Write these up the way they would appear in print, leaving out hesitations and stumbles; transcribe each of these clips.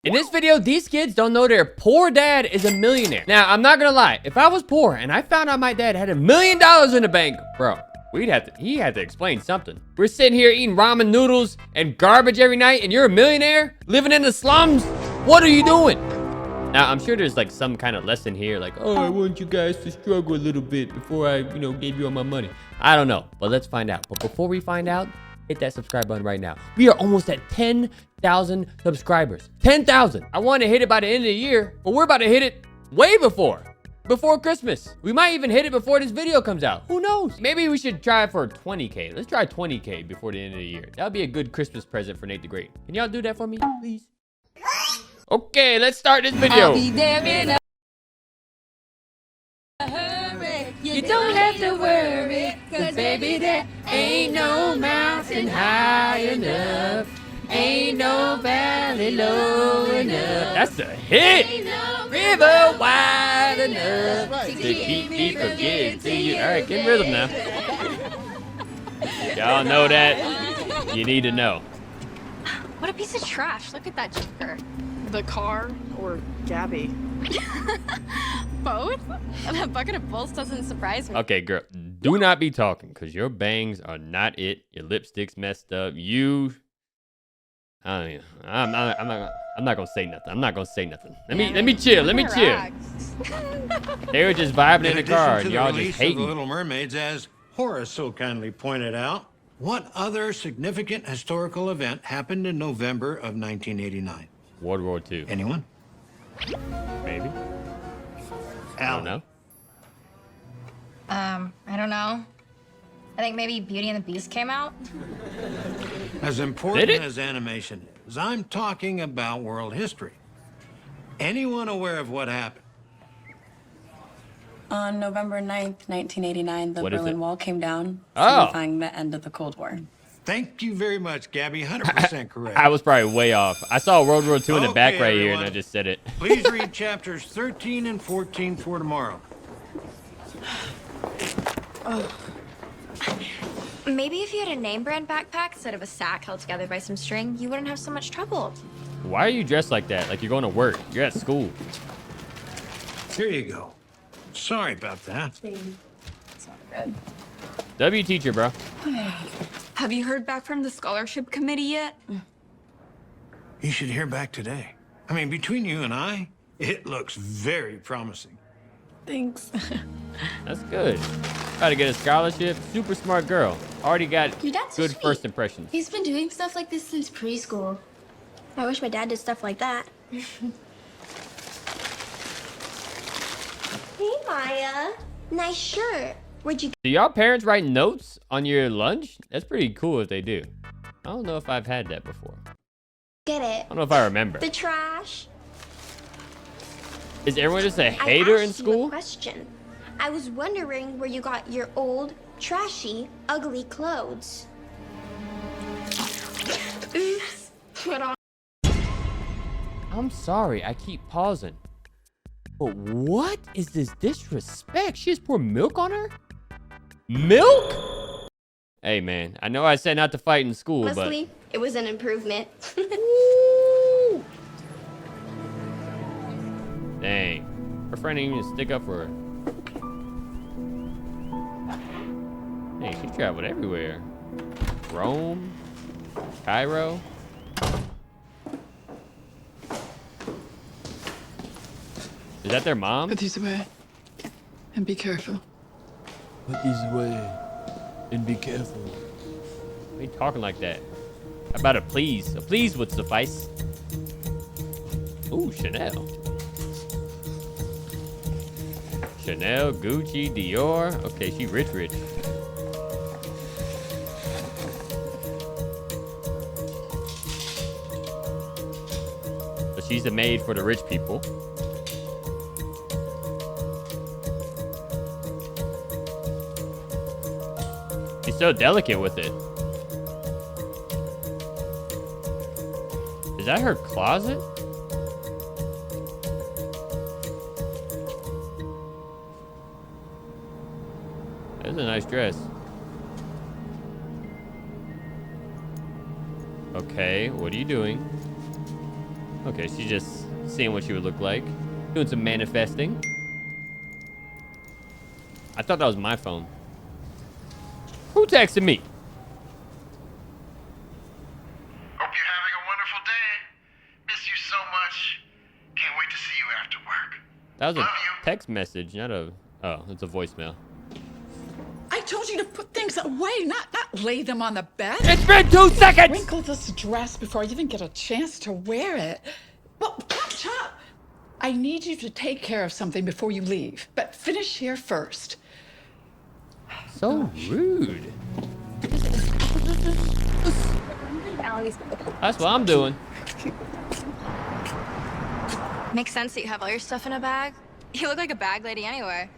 In this video, these kids don't know their poor dad is a millionaire. Now, I'm not gonna lie. If I was poor and I found out my dad had $1 million in the bank, bro, he had to explain something. We're sitting here eating ramen noodles and garbage every night, and you're a millionaire living in the slums? What are you doing? Now, I'm sure there's like some kind of lesson here, like, oh, I want you guys to struggle a little bit before I, gave you all my money. I don't know, but let's find out. But before we find out, hit that subscribe button right now. We are almost at 10,000 subscribers. 10,000. I want to hit it by the end of the year, but we're about to hit it way before Christmas. We might even hit it before this video comes out. Who knows? Maybe we should try for 20K. Let's try 20K before the end of the year. That would be a good Christmas present for Nate the Great. Can y'all do that for me, please? Okay, let's start this video. I'll be there in a hurry. You don't have to worry, 'cause baby, there ain't no mountain high enough. Ain't no valley low enough. That's a hit. Ain't no River wide enough to keep me from getting to you. All right, get rhythm now. Y'all know that? You need to know. What a piece of trash. Look at that joker. The car or Gabby? Both? A bucket of bolts doesn't surprise me. Okay, girl, do not be talking, because your bangs are not it. Your lipstick's messed up. I'm not gonna say nothing. I'm not gonna say nothing. Let me chill. Let me chill. They were just vibing in the car, and y'all just hating. The Little Mermaids, as Horace so kindly pointed out, what other significant historical event happened in November of 1989? World War II. Anyone? Maybe. I don't know. I don't know. I think maybe Beauty and the Beast came out. As important as animation is, I'm talking about world history. Anyone aware of what happened? On November 9th, 1989, the What is Berlin it? Wall came down, Oh. signifying the end of the Cold War. Thank you very much, Gabby. 100% correct. I was probably way off. I saw World War II in the back Okay, right here, and everyone. I just said it. Please read chapters 13 and 14 for tomorrow. Maybe if you had a name brand backpack instead of a sack held together by some string, you wouldn't have so much trouble. Why are you dressed like that? Like you're going to work. You're at school. Here you go. Sorry about that. It's not good. W teacher, bro. Have you heard back from the scholarship committee yet? You should hear back today. I mean, between you and I, it looks very promising. Thanks. That's good. Got to get a scholarship. Super smart girl. Already got Your dad's so good sweet. first impressions. He's been doing stuff like this since preschool. I wish my dad did stuff like that. Hey, Maya. Nice shirt. Where'd you Do y'all parents write notes on your lunch? That's pretty cool if they do. I don't know if I've had that before. get it? I don't know if I remember. The trash? Is everyone just a I hater in asked you a school? question. I was wondering where you got your old, trashy, ugly clothes. Oops. Put on. I'm sorry, I keep pausing. But what is this disrespect? She just poured milk on her? Milk? Hey man, I know I said not to fight in school, Honestly, it was an improvement. but... Dang. Her friend didn't even stick up for her. Dang, she traveled everywhere. Rome, Cairo. Is that their mom? Put these away and be careful. Put these away and be careful. Why are you talking like that? How about a please? A please would suffice. Ooh, Chanel. Chanel, Gucci, Dior. Okay, she rich. So she's a maid for the rich people. She's so delicate with it. Is that her closet? That's a nice dress. Okay, what are you doing? Okay, she's just seeing what she would look like. Doing some manifesting. I thought that was my phone. Who texted me? Hope you're having a wonderful day. Miss you so much. Can't wait to see you after work. That was a Love you. text message, not a... Oh, it's a voicemail. I told you to put things away, not lay them on the bed. It's been 2 seconds! Wrinkle this dress before I even get a chance to wear it. Well, Chop, I need you to take care of something before you leave, but finish here first. So rude. That's what I'm doing. Makes sense that you have all your stuff in a bag. You look like a bag lady anyway.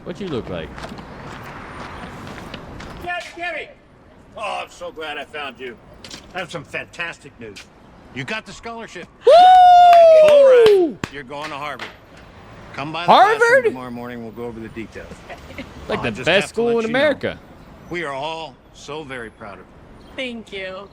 What you look like? Gary! Oh, I'm so glad I found you. I have some fantastic news. You got the scholarship. Woo! Full ride. You're going to Harvard. Come by the Harvard? classroom tomorrow morning. We'll go over the details. Like I the just best have to school let in you know. America. We are all so very proud of you. Thank you.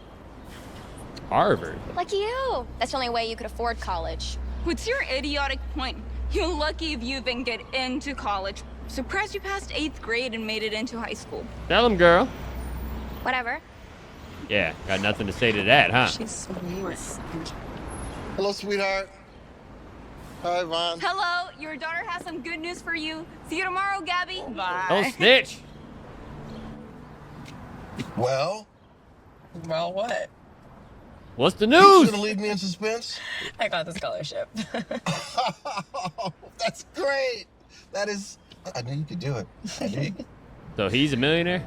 Harvard. Lucky you. That's the only way you could afford college. What's your idiotic point? You're lucky if you even get into college. Surprised you passed 8th grade and made it into high school. Tell him, girl. Whatever. Yeah, got nothing to say to that, huh? She's sweet. Hello, sweetheart. Hi, Vaughn. Hello, your daughter has some good news for you. See you tomorrow, Gabby. Don't snitch. Well, Well, what? What's the you news? gonna leave me in suspense? I got the scholarship. That's great. That is. I knew you could do it. I knew you could. So he's a millionaire?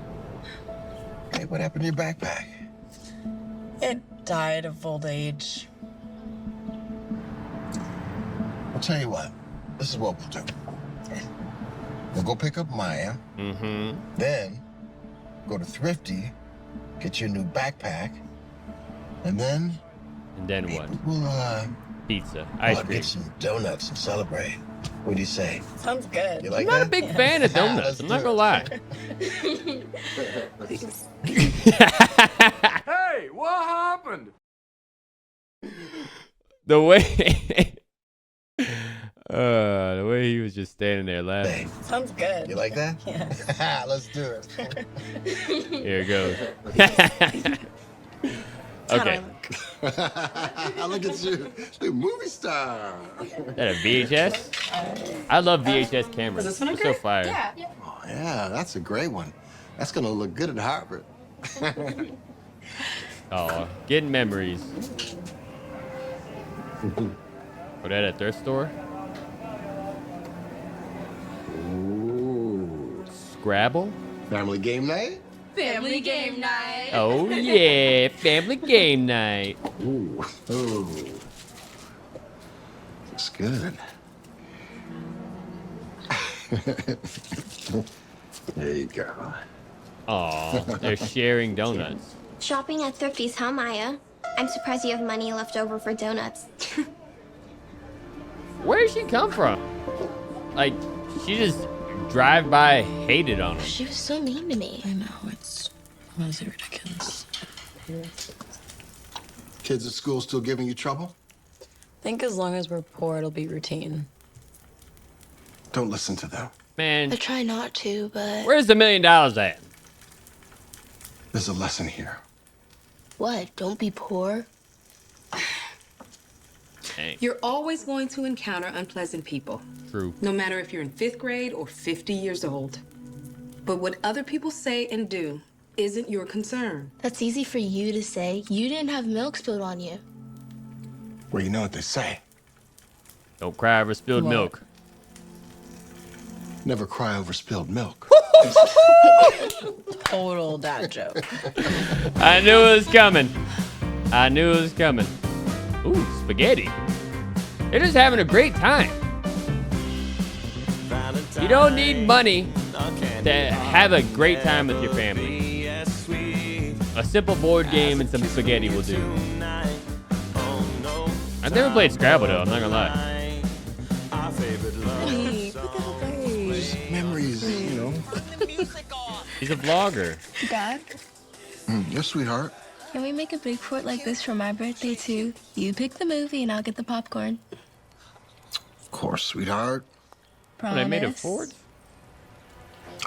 Hey, what happened to your backpack? It died of old age. I'll tell you what. This is what we'll do. We'll go pick up Maya. Mm-hmm. Then go to Thrifty, get you a new backpack, and then And then what? we'll Pizza. Ice get cream. some donuts and celebrate. What do you say? Sounds good. You like I'm not that? a big fan of donuts. Let's I'm not do gonna it. lie. Hey, what happened? The way... the way he was just standing there laughing. Hey, Sounds good. you like that? Yeah. Let's do it. Here it goes. Okay. Look at you, the movie star. Is that a VHS? I love VHS cameras. this one They're so okay? fire. Oh yeah, that's a great one. That's gonna look good at Harvard. Oh, getting memories. Oh, that at thrift store? Ooh. Scrabble? Family game night? Family game night. Oh yeah, family game night. Ooh. Ooh. Looks good. There you go. Aw, they're sharing donuts. Shopping at Thrifty's, huh, Maya? I'm surprised you have money left over for donuts. Where did she come from? Like, she just drive by hated on him. She was so mean to me. I know, it's honestly ridiculous. Kids at school still giving you trouble? Think as long as we're poor, it'll be routine. Don't listen to them. Man, I try not to, but... where's the $1 million at? There's a lesson here. What? Don't be poor? Dang, You're always going to encounter unpleasant people, true. no matter if you're in 5th grade or 50 years old. But what other people say and do isn't your concern. That's easy for you to say. You didn't have milk spilled on you. Well, you know what they say. Don't cry over spilled milk. Never cry over spilled milk. Total dad joke. I knew it was coming. I knew it was coming. Ooh, spaghetti. They're just having a great time. You don't need money to have a great time with your family. A simple board game and some spaghetti will do. I've never played Scrabble though, I'm not gonna lie. Memories, you know. He's a vlogger. Dad? Yes, sweetheart. Can we make a big fort like this for my birthday too? You pick the movie and I'll get the popcorn. Of course, sweetheart. When I made a fort?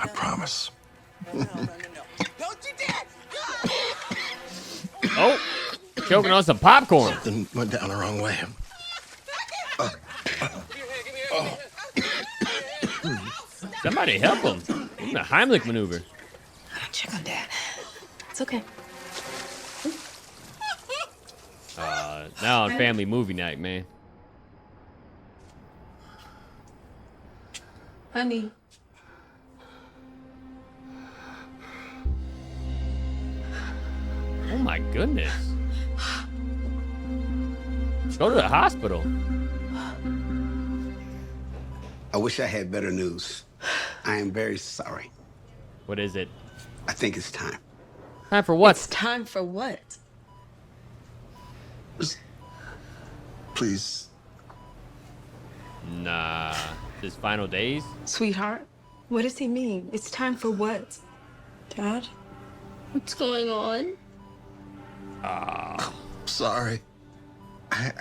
I promise. Oh, choking on some popcorn. Something went down the wrong way. Somebody help him. Give him a Heimlich maneuver. Check on Dad. It's okay. Now on family movie night, man. Honey. Oh my goodness. Go to the hospital. I wish I had better news. I am very sorry. What is it? I think it's time. Time for what? It's time for what? Please. Nah. His final days? Sweetheart, what does he mean? It's time for what? Dad? What's going on? Sorry. I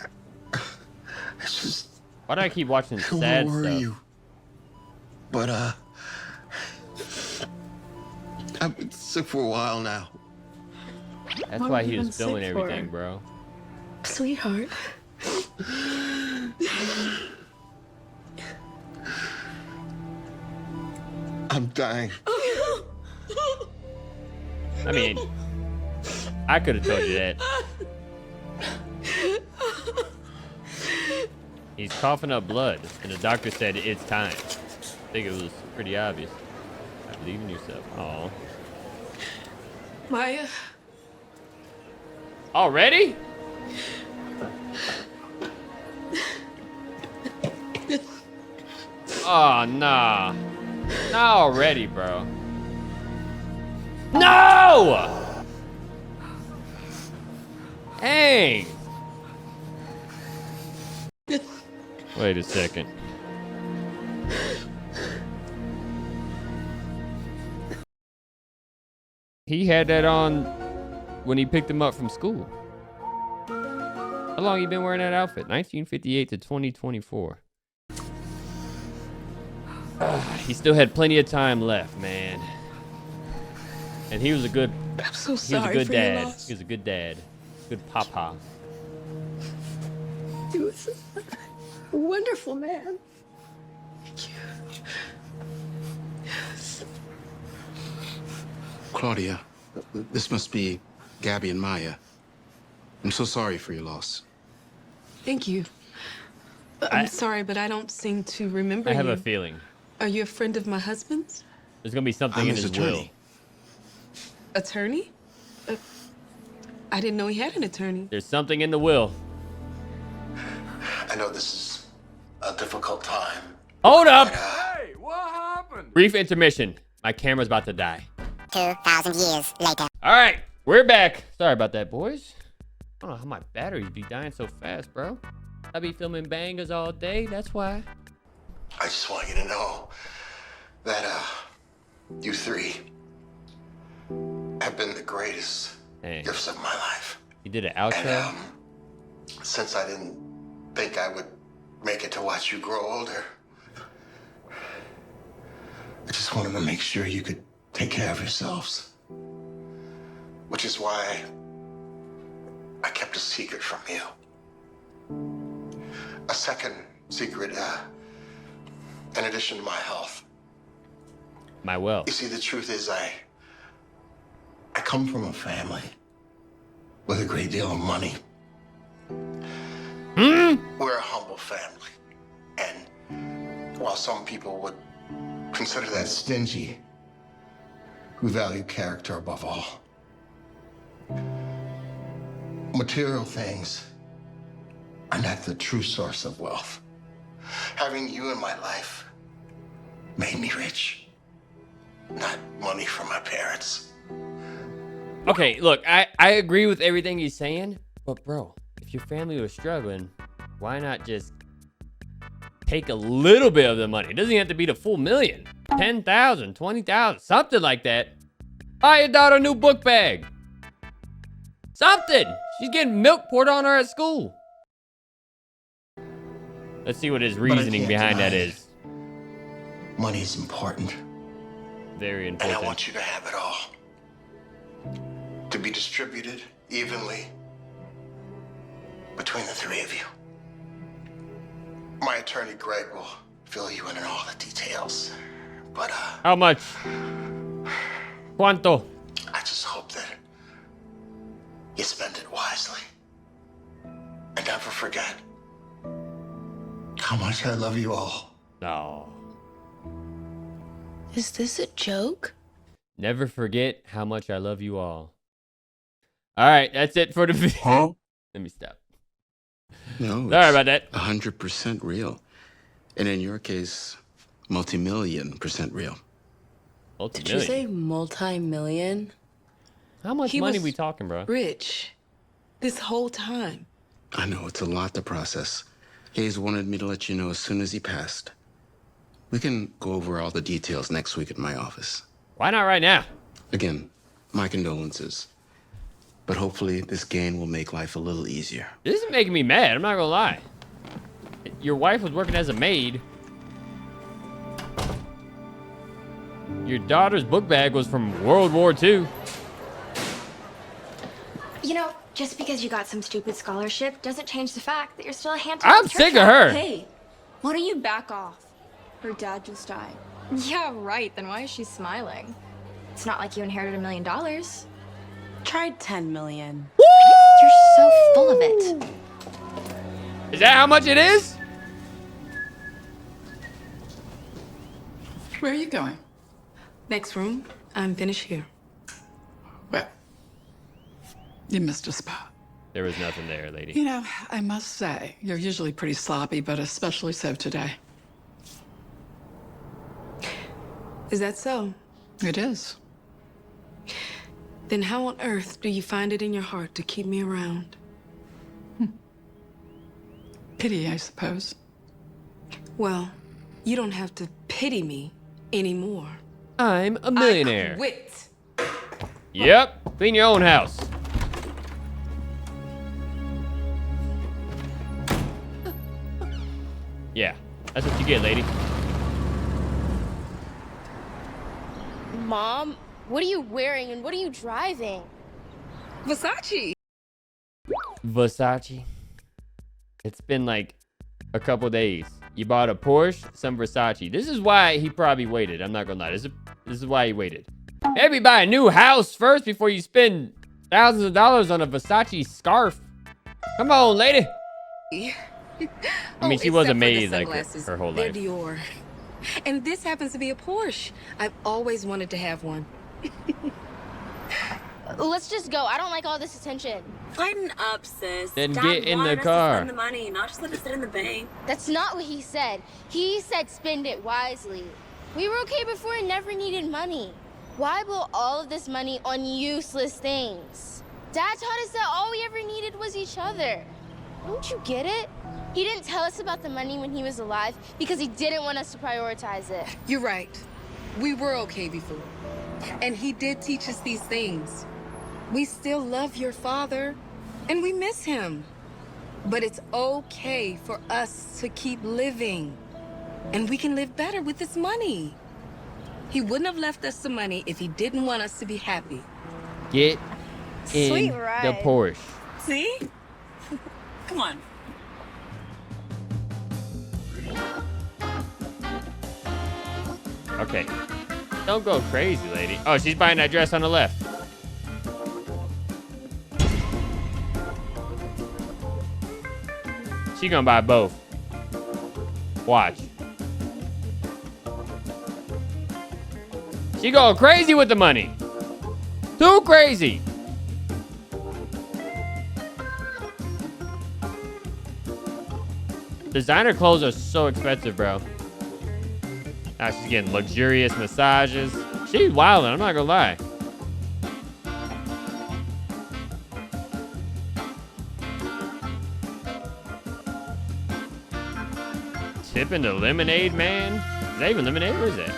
just... Why do I keep watching I sad won't worry stuff? you. But, I've been sick for a while now. That's What why have he you was been filming sick for? everything, bro. Sweetheart. I'm dying. I mean, I could have told you that. He's coughing up blood, and the doctor said it's time. I think it was pretty obvious. I believe in yourself. Oh. Maya. Already? Oh, nah. Not already, bro. No! Dang. Wait a second. He had that on when he picked him up from school. How long you been wearing that outfit? 1958 to 2024. He still had plenty of time left, man. And he was a good, I'm so he was a sorry good for your dad. loss. He was a good dad. Good papa. He was a wonderful man. Yes. Claudia, this must be Gabby and Maya. I'm so sorry for your loss. Thank you. I'm sorry, but I don't seem to remember I have you. a feeling Are you a friend of my husband's? there's gonna be something I'm in his his attorney. will. Attorney? I didn't know he had an attorney. There's something in the will. I know this is a difficult time. Hold up! Hey, what happened? Brief intermission. My camera's about to die. 2,000 years later. All right, we're back. Sorry about that, boys. I don't know how my batteries be dying so fast, bro. I be filming bangers all day, that's why. I just want you to know that, you three have been the greatest Dang. gifts of my life. You did an outro? And, since I didn't think I would make it to watch you grow older, I just wanted to make sure you could take care of yourselves. Which is why I kept a secret from you. A second secret, in addition to my health. My wealth. You see, the truth is I come from a family with a great deal of money. We're a humble family. And while some people would consider that stingy, we value character above all. Material things are not the true source of wealth. Having you in my life made me rich. Not money from my parents. Okay, look, I agree with everything he's saying, but bro, if your family was struggling, why not just take a little bit of the money? It doesn't have to be the full million. 10,000, 20,000, something like that. Buy your daughter a new book bag. Something. She's getting milk poured on her at school. Let's see what his reasoning behind that is. Money is important. Very And important. I want you to have it all. To be distributed evenly between the three of you. My attorney, Greg, will fill you in on all the details. But, How much? ¿Cuánto? I just hope that you spend it wisely. And never forget how much I love you all. No. Is this a joke? Never forget how much I love you all. All right, that's it for the video. Huh? Let me stop. No. Sorry about that. 100% real. And in your case, multi-million% real. Did you say multi-million? How much He money was we talking, bro? Rich. This whole time. I know it's a lot to process. Hayes wanted me to let you know as soon as he passed. We can go over all the details next week at my office. Why not right now? Again, my condolences. But hopefully this gain will make life a little easier. This is making me mad. I'm not gonna lie. Your wife was working as a maid. Your daughter's book bag was from World War II. You know, just because you got some stupid scholarship doesn't change the fact that you're still a hand-to-mouth I'm sick of her. Hey, why don't you back off? Her dad just died. Yeah, right. Then why is she smiling? It's not like you inherited $1 million. Tried 10 million. You're so full of it. Is that how much it is? Where are you going? Next room, I'm finished here. Well, you missed a spot. There was nothing there, lady. You know, I must say, you're usually pretty sloppy, but especially so today. Is that so? It is. Then how on earth do you find it in your heart to keep me around? Pity, I suppose. Well, you don't have to pity me anymore. I'm a millionaire. I quit. Yep, clean your own house. Yeah, that's what you get, lady. Mom, what are you wearing and what are you driving? Versace. Versace. It's been like a couple days. You bought a Porsche, some Versace. This is why he probably waited. I'm not gonna lie. This is why he waited. Maybe buy a new house first before you spend thousands of dollars on a Versace scarf. Come on, lady. I mean, she was a maid like her whole They're life. Dior. And this happens to be a Porsche. I've always wanted to have one. Let's just go. I don't like all this attention. Lighten up, sis. Then Dad get in the wanted us to car. spend the money, not just let it sit in the bank. That's not what he said. He said spend it wisely. We were okay before and never needed money. Why blow all of this money on useless things? Dad taught us that all we ever needed was each other. Don't you get it? He didn't tell us about the money when he was alive because he didn't want us to prioritize it. You're right. We were okay before. And he did teach us these things. We still love your father, and we miss him. But it's okay for us to keep living. And we can live better with this money. He wouldn't have left us the money if he didn't want us to be happy. Get in Sweet the ride. Porsche. See? Come on. Okay. Don't go crazy, lady. Oh, she's buying that dress on the left. She gonna buy both. Watch. She going crazy with the money. Too crazy. Designer clothes are so expensive, bro. Now she's getting luxurious massages. She's wildin', I'm not gonna lie. Tipping the lemonade man? Is that even lemonade? What is that?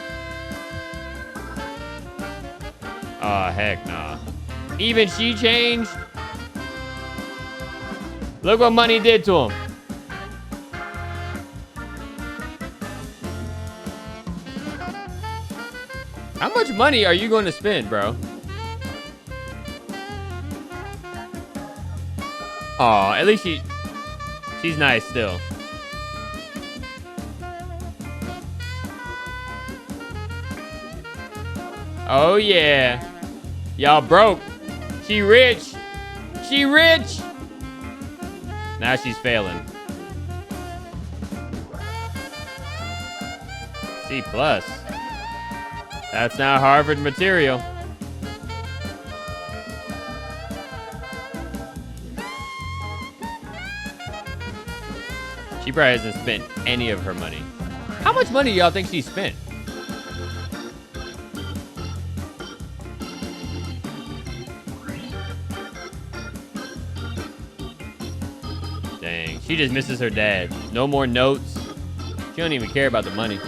Oh, heck nah. Even she changed? Look what money did to him. How much money are you going to spend, bro? Aw, at least she's nice still. Oh yeah. Y'all broke. She rich. She rich. Now she's failing. C+. That's not Harvard material. She probably hasn't spent any of her money. How much money do y'all think she spent? Dang, she just misses her dad. No more notes. She don't even care about the money.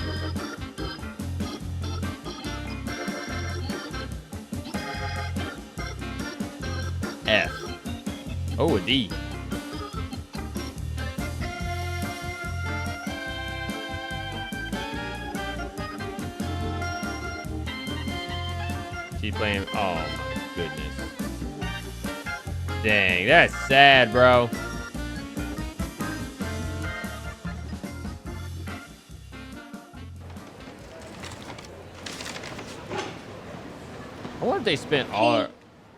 F. Oh, a D. She's playing. Oh my goodness. Dang, that's sad, bro. I wonder if they spent all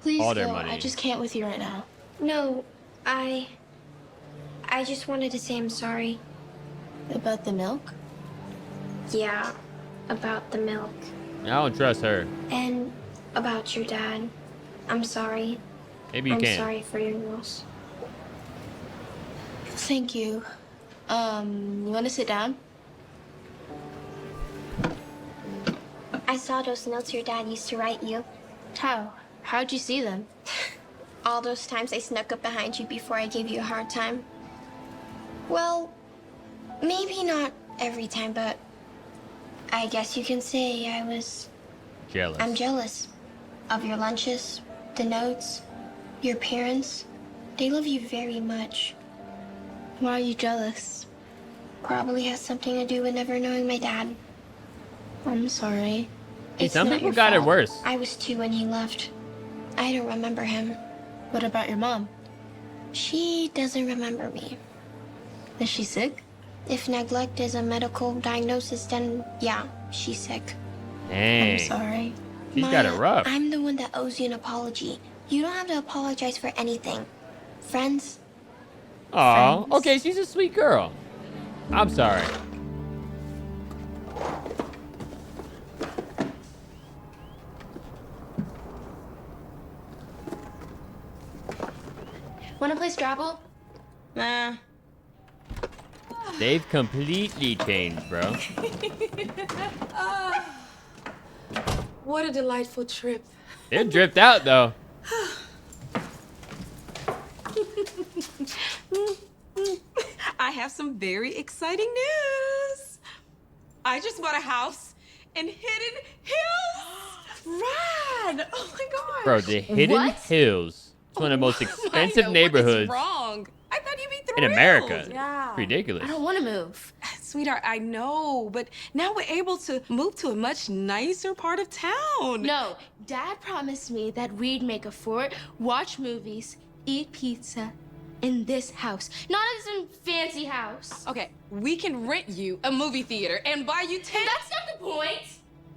Please all their go. money. I just can't with you right now. No, I just wanted to say I'm sorry. About the milk? Yeah, about the milk. I don't trust her. And about your dad. I'm sorry. Maybe you I'm can. sorry for your loss. Thank you. You want to sit down? I saw those notes your dad used to write you. How? How'd you see them? All those times I snuck up behind you before I gave you a hard time. Well, maybe not every time, but I guess you can say I was... Jealous. I'm jealous of your lunches, the notes, your parents. They love you very much. Why are you jealous? Probably has something to do with never knowing my dad. I'm sorry. Hey, It's some not people your got it fault. worse. I was 2 when he left. I don't remember him. What about your mom? She doesn't remember me. Is she sick? If neglect is a medical diagnosis, then yeah, she's sick. Dang. I'm sorry. She's got it rough. I'm the one that owes you an apology. You don't have to apologize for anything. Friends? Aw, okay, she's a sweet girl. I'm sorry. Wanna play Scrabble? Nah. They've completely changed, bro. What a delightful trip. They're dripped out, though. I have some very exciting news. I just bought a house in Hidden Hills. Rad! Oh my gosh. Bro, the Hidden Hills. It's one of the most expensive neighborhoods What's wrong? I thought you'd be thrilled. in America. Yeah. It's ridiculous. I don't want to move. Sweetheart, I know, but now we're able to move to a much nicer part of town. No, Dad promised me that we'd make a fort, watch movies, eat pizza in this house. Not in some fancy house. Okay, we can rent you a movie theater and buy you 10. That's not the point.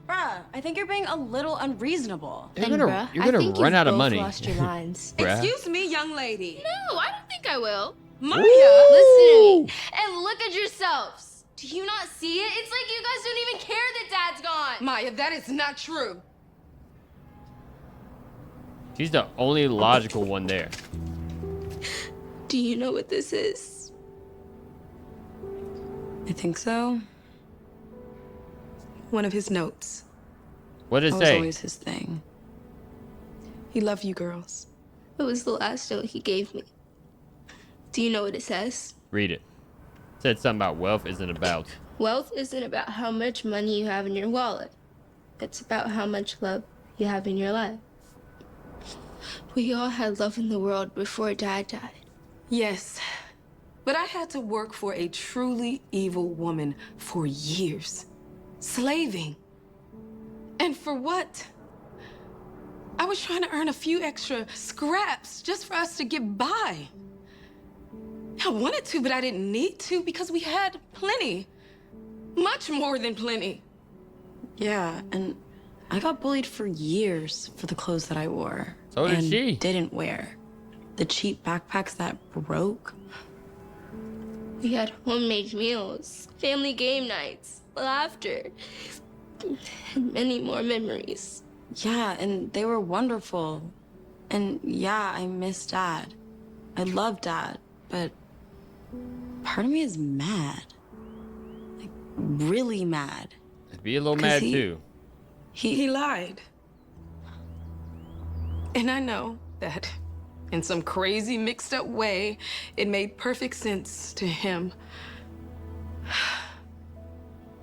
Bruh, I think you're being a little unreasonable. You're gonna run out of money. Lost your minds. Bruh. Excuse me, young lady. No, I don't think I will. Maya! Listen to me and look at yourselves. Do you not see it? It's like you guys don't even care that Dad's gone. Maya, that is not true. She's the only logical one there. Do you know what this is? I think so. One of his notes. What did it That was say? always his thing. He loved you girls. It was the last note he gave me. Do you know what it says? Read it. Said something about wealth isn't about. Wealth isn't about how much money you have in your wallet. It's about how much love you have in your life. We all had love in the world before Dad died. Yes, but I had to work for a truly evil woman for years. Slaving. And for what? I was trying to earn a few extra scraps just for us to get by. I wanted to, but I didn't need to because we had plenty. Much more than plenty. Yeah, and I got bullied for years for the clothes that I wore. So did and she. Didn't wear. The cheap backpacks that broke. We had homemade meals, family game nights, laughter, and many more memories. Yeah, and they were wonderful. And yeah, I miss Dad. I love Dad, but part of me is mad. Like, really mad. I'd be a little mad too. He lied. And I know that in some crazy mixed up way, it made perfect sense to him.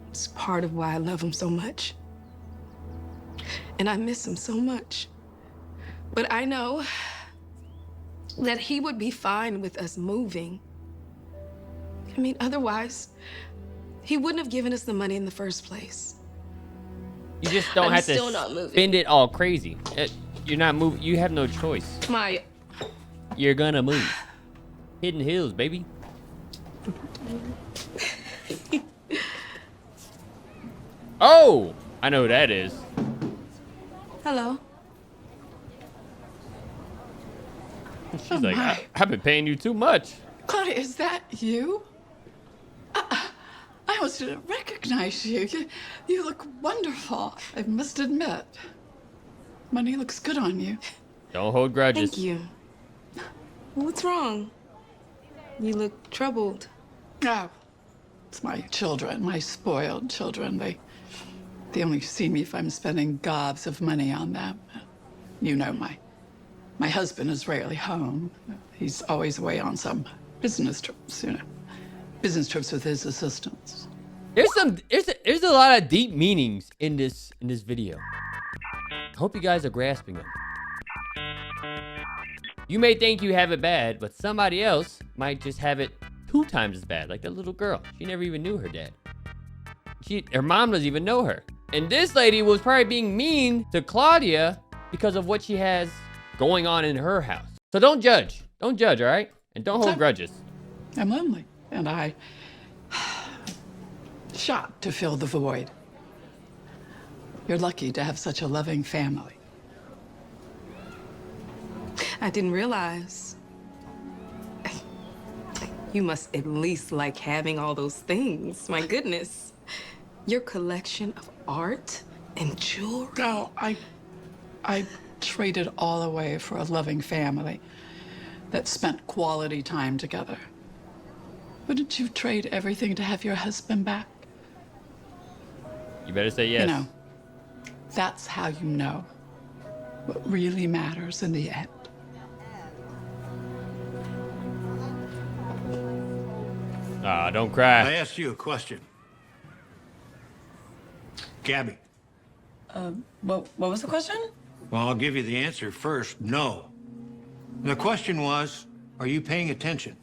It's part of why I love him so much. And I miss him so much. But I know that he would be fine with us moving. I mean, otherwise, he wouldn't have given us the money in the first place. You just don't have still to not moving. spend it all crazy. You're not moving. You have no choice. Maya. You're gonna move. Hidden Hills, baby. Oh, I know who that is. Hello. She's like, I've been paying you too much. Claudia, is that you? I almost didn't recognize you. You look wonderful, I must admit. Money looks good on you. Don't hold grudges. Thank you. What's wrong? You look troubled. Oh, it's my children, my spoiled children. They only see me if I'm spending gobs of money on them. You know, my husband is rarely home. He's always away on some business trips, you know. Business trips with his assistants. There's a lot of deep meanings in this video. I hope you guys are grasping them. You may think you have it bad, but somebody else might just have it 2 times as bad, like that little girl. She never even knew her dad. Her mom doesn't even know her. And this lady was probably being mean to Claudia because of what she has going on in her house. So don't judge. Don't judge, all right? And don't hold grudges. I'm lonely, and I shot to fill the void. You're lucky to have such a loving family. I didn't realize. You must at least like having all those things. My goodness. Your collection of art and jewelry. Oh, I traded all away for a loving family that spent quality time together. Wouldn't you trade everything to have your husband back? You better say yes. You know, that's how you know what really matters in the end. Ah, don't cry. I asked you a question. Gabby. What was the question? Well, I'll give you the answer first. No. The question was, are you paying attention?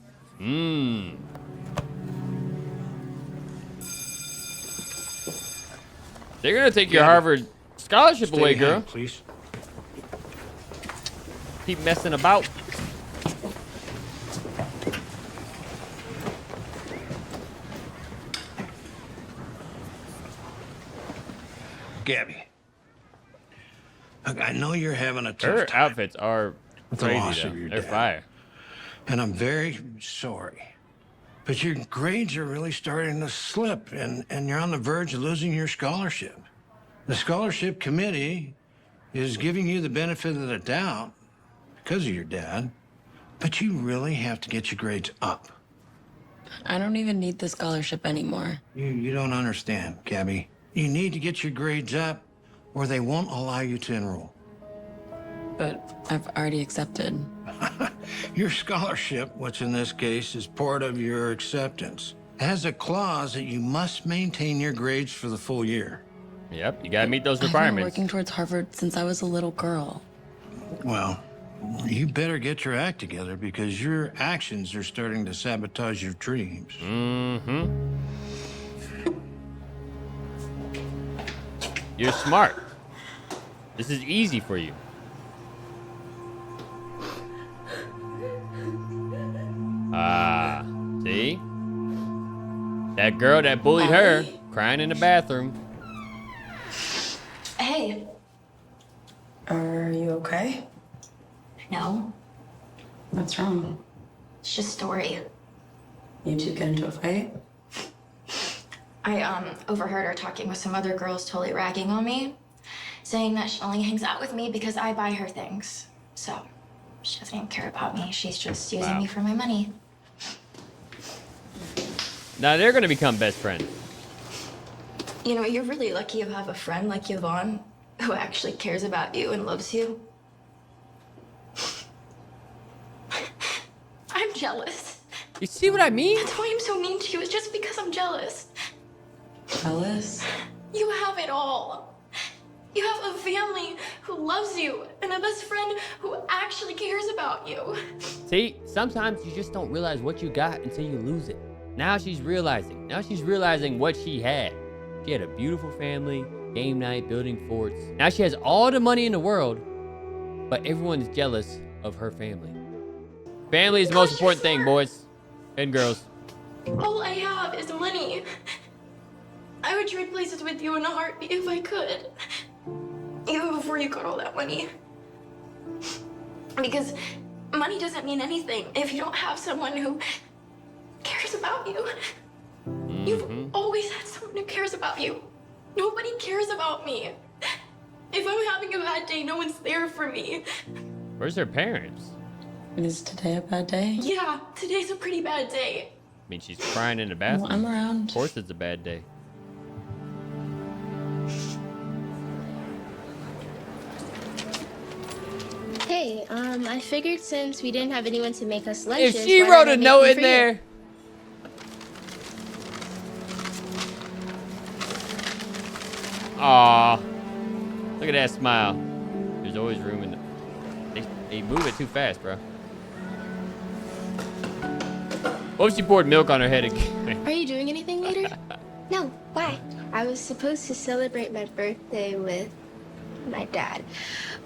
They're gonna take your Harvard scholarship away, Stay girl. behind, please. Keep messing about. Gabby. Look, I know you're having a tough Her time outfits are with the crazy, loss though. of your They're dad. fire. And I'm very sorry. But your grades are really starting to slip, and you're on the verge of losing your scholarship. The scholarship committee is giving you the benefit of the doubt because of your dad, but you really have to get your grades up. I don't even need the scholarship anymore. You don't understand, Gabby. You need to get your grades up or they won't allow you to enroll. But I've already accepted. Your scholarship, which in this case is part of your acceptance, has a clause that you must maintain your grades for the full year. Yep, you gotta meet those I've been requirements. working towards Harvard since I was a little girl. Well, You better get your act together because your actions are starting to sabotage your dreams. Mm-hmm. You're smart. This is easy for you. See? That girl that bullied her, crying in the bathroom. Hey. Are you okay? No. What's wrong? It's just a story. You two get into a fight? I overheard her talking with some other girls, totally ragging on me, saying that she only hangs out with me because I buy her things. So she doesn't even care about me. She's just using me for my money. Now they're gonna become best friends. You know, you're really lucky you have a friend like Yvonne who actually cares about you and loves you. I'm jealous. You see what I mean? That's why I'm so mean to you. It's just because I'm jealous. Jealous? You have it all. You have a family who loves you and a best friend who actually cares about you. See, sometimes you just don't realize what you got until you lose it. Now she's realizing. Now she's realizing what she had. She had a beautiful family, game night, building forts. Now she has all the money in the world, but everyone's jealous of her family. Family is the most important thing, boys and girls. All I have is money. I would trade places with you in a heartbeat if I could. Even before you got all that money. Because money doesn't mean anything if you don't have someone who cares about you. You've always had someone who cares about you. Nobody cares about me. If I'm having a bad day, no one's there for me. Where's her parents? Is today a bad day? Yeah, today's a pretty bad day. I mean, she's crying in the bathroom. Well, I'm around. Of course it's a bad day. Hey, I figured since we didn't have anyone to make us lunches, If she why wrote not a make note them in for you? there. Aw. Look at that smile. There's always room in the... They move it too fast, bro. What if she poured milk on her head again? Are you doing anything later? No, why? I was supposed to celebrate my birthday with my dad.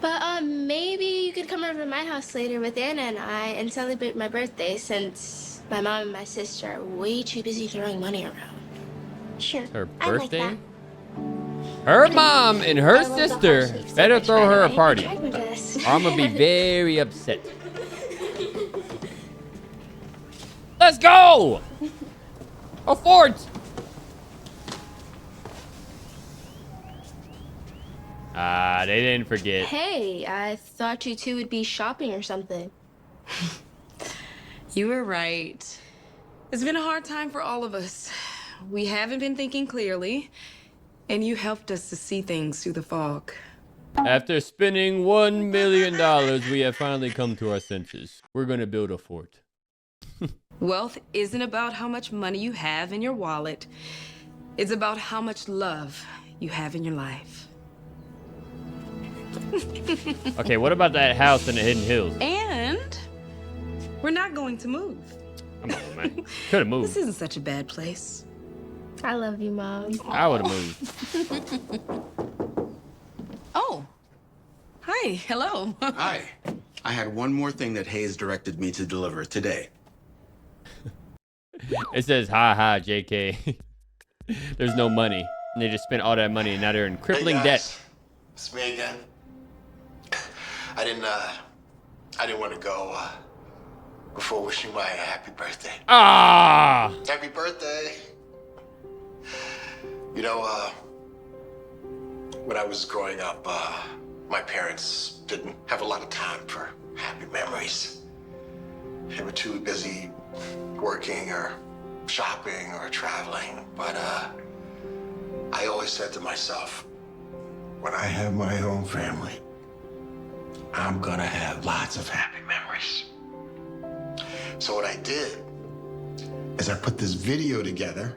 But maybe you could come over to my house later with Anna and I and celebrate my birthday since my mom and my sister are way too busy throwing money around. Sure. Her I like birthday? that. Her mom and her sister better throw her a party. Or Or I'm gonna be very upset. Let's go! A fort! They didn't forget. Hey, I thought you two would be shopping or something. You were right. It's been a hard time for all of us. We haven't been thinking clearly, and you helped us to see things through the fog. After spending $1 million, we have finally come to our senses. We're gonna build a fort. Wealth isn't about how much money you have in your wallet. It's about how much love you have in your life. Okay, what about that house in the Hidden Hills? And we're not going to move. Come on, man. Could've moved. This isn't such a bad place. I love you, Mom. I would've moved. Oh. Hi. Hello. Hi. I had one more thing that Hayes directed me to deliver today. It says, ha ha, JK. There's no money. And they just spent all that money and now they're in crippling debt. It's me again. I didn't want to go before wishing my happy birthday. Ah! Happy birthday. You know, when I was growing up, my parents didn't have a lot of time for happy memories. They were too busy working or shopping or traveling. But I always said to myself, when I have my own family, I'm gonna have lots of happy memories. So what I did is I put this video together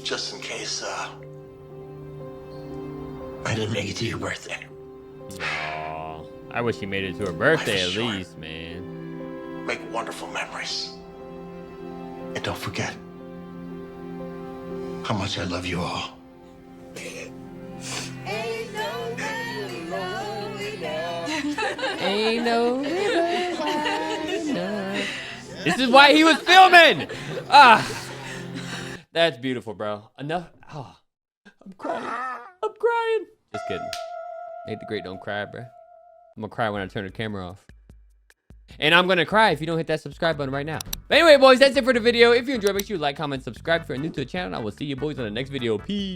just in case I didn't make it to your birthday. Aww. I wish he made it to her birthday Life is at short. least, man. Make wonderful memories. And don't forget how much I love you all. Ain't no river wide enough. This is why he was filming. That's beautiful, bro. Enough. Oh, I'm crying. I'm crying. Just kidding. Nate the Great don't cry, bro. I'm gonna cry when I turn the camera off. And I'm gonna cry if you don't hit that subscribe button right now. But anyway, boys, that's it for the video. If you enjoyed, make sure you like, comment, subscribe if you're new to the channel. I will see you boys on the next video. Peace.